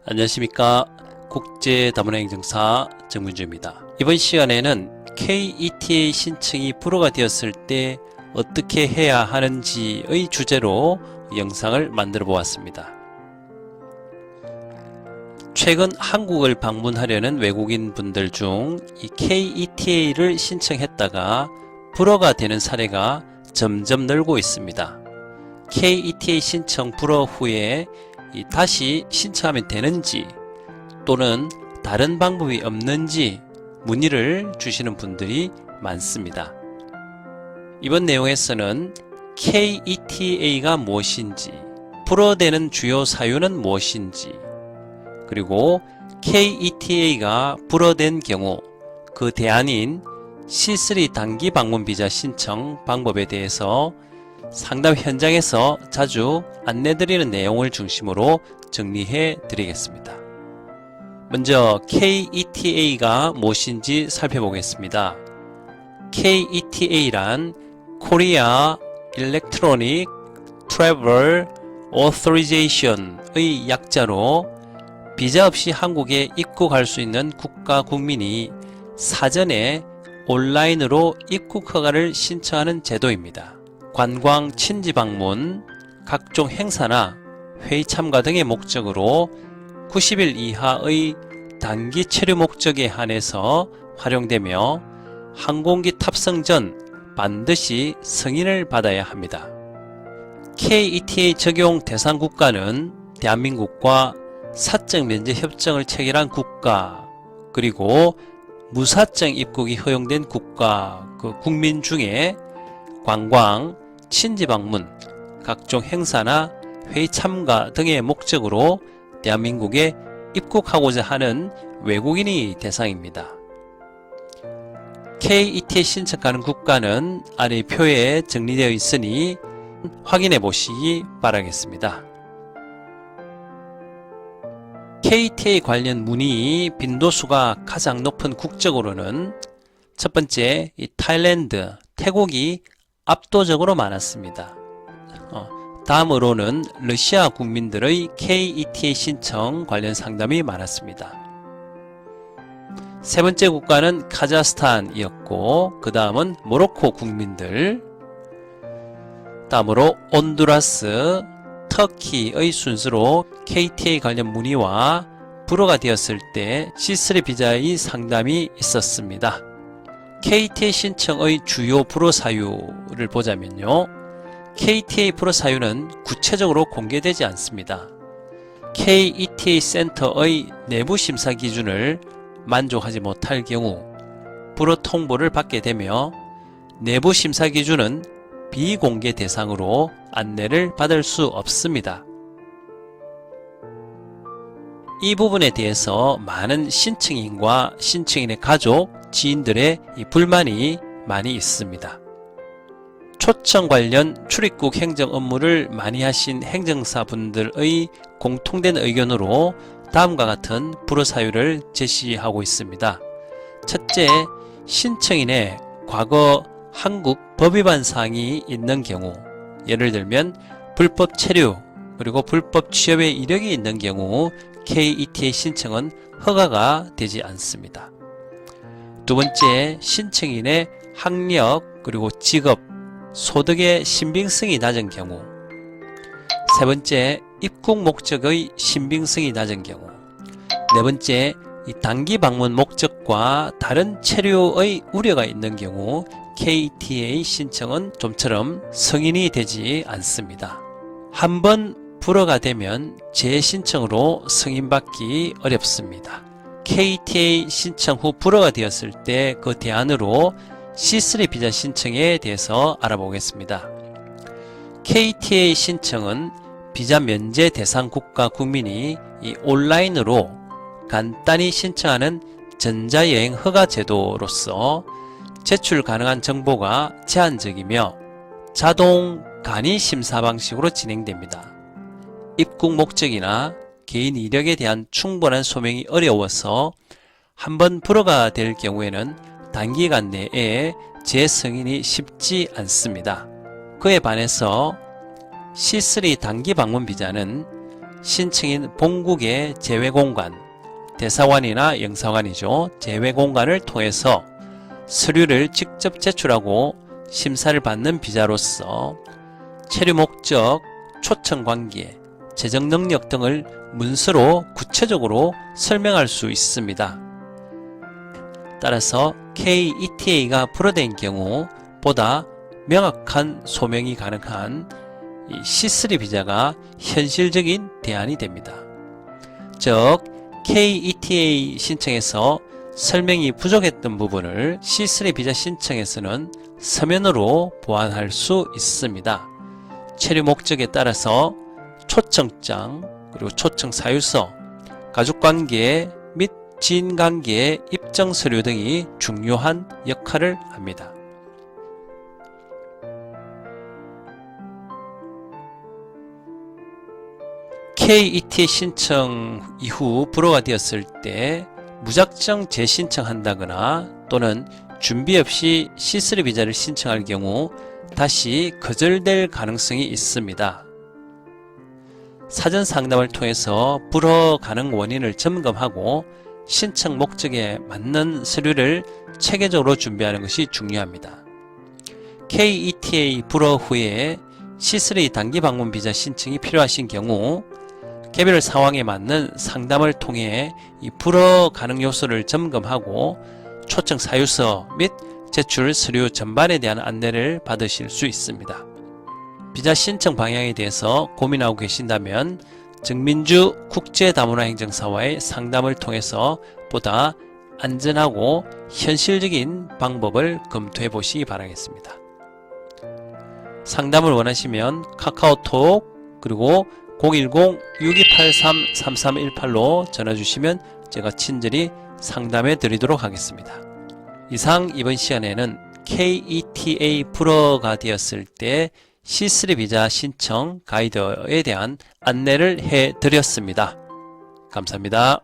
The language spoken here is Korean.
안녕하십니까. 국제다문화행정사 정문주입니다. 이번 시간에는 KETA 신청이 불허가 되었을 때 어떻게 해야 하는지의 주제로 영상을 만들어 보았습니다. 최근 한국을 방문하려는 외국인 분들 중 이 KETA를 신청했다가 불허가 되는 사례가 점점 늘고 있습니다. KETA 신청 불허 후에 다시 신청하면 되는지 또는 다른 방법이 없는지 문의를 주시는 분들이 많습니다. 이번 내용에서는 KETA가 무엇인지, 불허되는 주요 사유는 무엇인지, 그리고 KETA가 불허된 경우 그 대안인 C3 단기 방문 비자 신청 방법에 대해서 상담 현장에서 자주 안내드리는 내용을 중심으로 정리해 드리겠습니다. 먼저 KETA가 무엇인지 살펴보겠습니다. KETA란 Korea Electronic Travel Authorization의 약자로 비자 없이 한국에 입국할 수 있는 국가 국민이 사전에 온라인으로 입국 허가를 신청하는 제도입니다. 관광, 친지 방문, 각종 행사나 회의 참가 등의 목적으로 90일 이하의 단기 체류 목적에 한해서 활용되며 항공기 탑승 전 반드시 승인을 받아야 합니다. KETA 적용 대상 국가는 대한민국과 사적 면제 협정을 체결한 국가, 그리고 무사증 입국이 허용된 국가 그 국민 중에 관광, 친지 방문, 각종 행사나 회의 참가 등의 목적으로 대한민국에 입국하고자 하는 외국인이 대상입니다. KETA 신청하는 국가는 아래 표에 정리되어 있으니 확인해 보시기 바라겠습니다. KETA 관련 문의 빈도수가 가장 높은 국적으로는 첫 번째 타일랜드, 태국이 압도적으로 많았습니다. 다음으로는 러시아 국민들의 KETA 신청 관련 상담이 많았습니다. 세 번째 국가는 카자흐스탄이었고 그 다음은 모로코 국민들, 다음으로 온두라스, 터키의 순서로 KETA 관련 문의와 불허가 되었을 때 C3 비자의 상담이 있었습니다. KETA 신청의 주요 불허 사유를 보자면요. KETA 불허 사유는 구체적으로 공개되지 않습니다. KETA 센터의 내부 심사 기준을 만족하지 못할 경우 불허 통보를 받게 되며 내부 심사 기준은 비공개 대상으로 안내를 받을 수 없습니다. 이 부분에 대해서 많은 신청인과 신청인의 가족, 지인들의 불만이 많이 있습니다. 초청 관련 출입국 행정 업무를 많이 하신 행정사분들의 공통된 의견으로 다음과 같은 불허 사유를 제시하고 있습니다. 첫째, 신청인의 과거 한국 법위반 사항이 있는 경우, 예를 들면 불법 체류 그리고 불법 취업의 이력이 있는 경우 KETA 신청은 허가가 되지 않습니다. 두 번째, 신청인의 학력 그리고 직업, 소득의 신빙성이 낮은 경우. 세 번째, 입국 목적의 신빙성이 낮은 경우. 네 번째, 단기 방문 목적과 다른 체류의 우려가 있는 경우 KETA 신청은 좀처럼 승인이 되지 않습니다. 한번 불허가 되면 재신청으로 승인받기 어렵습니다. KETA 신청 후 불허가 되었을 때 그 대안으로 C3 비자 신청에 대해서 알아보겠습니다. KETA 신청은 비자 면제 대상 국가 국민이 온라인으로 간단히 신청하는 전자여행 허가 제도로서 제출 가능한 정보가 제한적이며 자동 간이 심사 방식으로 진행됩니다. 입국 목적이나 개인 이력에 대한 충분한 소명이 어려워서 한번 불허가 될 경우에는 단기간 내에 재승인이 쉽지 않습니다. 그에 반해서 C3 단기 방문 비자는 신청인 본국의 제외공간, 대사관이나 영사관이죠. 제외공간을 통해서 서류를 직접 제출하고 심사를 받는 비자로서 체류 목적, 초청 관계, 재정 능력 등을 문서로 구체적으로 설명할 수 있습니다. 따라서 KETA가 불어된 경우 보다 명확한 소명이 가능한 이 C3 비자가 현실적인 대안이 됩니다. 즉, KETA 신청에서 설명이 부족했던 부분을 C3 비자 신청에서는 서면으로 보완할 수 있습니다. 체류 목적에 따라서 초청장, 그리고 초청 사유서, 가족관계 및 지인관계의 입증 서류 등이 중요한 역할을 합니다. KETA 신청 이후 불허가 되었을 때 무작정 재신청한다거나 또는 준비 없이 C3 비자를 신청할 경우 다시 거절될 가능성이 있습니다. 사전 상담을 통해서 불허 가능 원인을 점검하고 신청 목적에 맞는 서류를 체계적으로 준비하는 것이 중요합니다. KETA 불허 후에 C3 단기 방문 비자 신청이 필요하신 경우 개별 상황에 맞는 상담을 통해 이 불허 가능 요소를 점검하고 초청 사유서 및 제출 서류 전반에 대한 안내를 받으실 수 있습니다. 비자 신청 방향에 대해서 고민하고 계신다면 정민주 국제다문화행정사와의 상담을 통해서 보다 안전하고 현실적인 방법을 검토해 보시기 바라겠습니다. 상담을 원하시면 카카오톡 그리고 010-6283-3318로 전화 주시면 제가 친절히 상담해 드리도록 하겠습니다. 이상 이번 시간에는 KETA 불허가 되었을 때 C3 비자 신청 가이드에 대한 안내를 해 드렸습니다. 감사합니다.